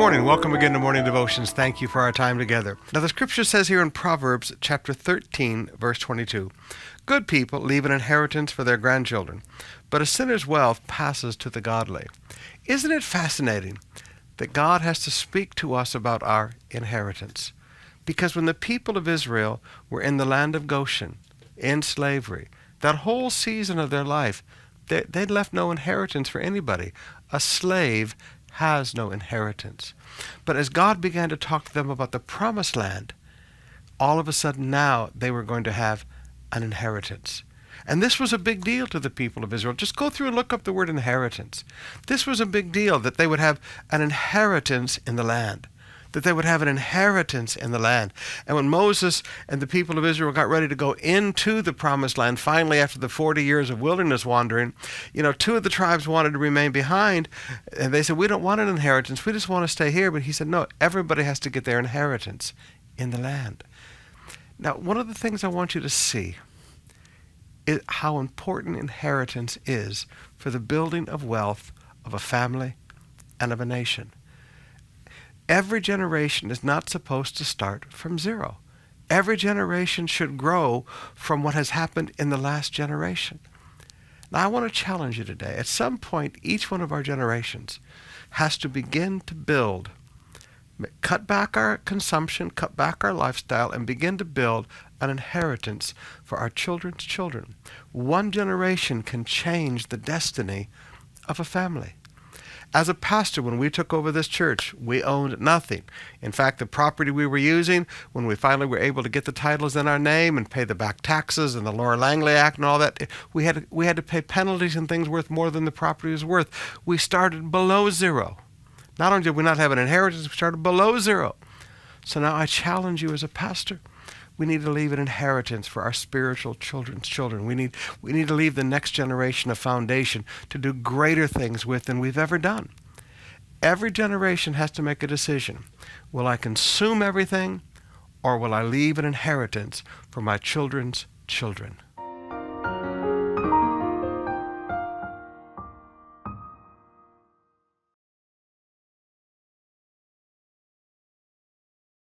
morning. Welcome again to Morning Devotions. Thank you for our time together. Now, the scripture says here in Proverbs chapter 13, verse 22, "Good people leave an inheritance for their grandchildren, but a sinner's wealth passes to the godly." Isn't it fascinating that God has to speak to us about our inheritance? Because when the people of Israel were in the land of Goshen, in slavery, that whole season of their life, they'd left no inheritance for anybody. A slave has no inheritance. But as God began to talk to them about the promised land, all of a sudden now they were going to have an inheritance. And this was a big deal to the people of Israel. Just go through and look up the word inheritance. This was a big deal, that they would have an inheritance in the land. That they would have an inheritance in the land. And when Moses and the people of Israel got ready to go into the promised land, finally after the 40 years of wilderness wandering, two of the tribes wanted to remain behind, and they said, "We don't want an inheritance, we just want to stay here." But he said, "No, everybody has to get their inheritance in the land." Now, one of the things I want you to see is how important inheritance is for the building of wealth of a family and of a nation. Every generation is not supposed to start from zero. Every generation should grow from what has happened in the last generation. Now, I want to challenge you today. At some point, each one of our generations has to begin to build, cut back our consumption, cut back our lifestyle, and begin to build an inheritance for our children's children. One generation can change the destiny of a family. As a pastor, when we took over this church, we owned nothing. In fact, the property we were using, when we finally were able to get the titles in our name and pay the back taxes and the Laura Langley Act and all that, we had to pay penalties and things worth more than the property was worth. We started below zero. Not only did we not have an inheritance, we started below zero. So now I challenge you as a pastor. We need to leave an inheritance for our spiritual children's children. We need to leave the next generation a foundation to do greater things with than we've ever done. Every generation has to make a decision. Will I consume everything, or will I leave an inheritance for my children's children?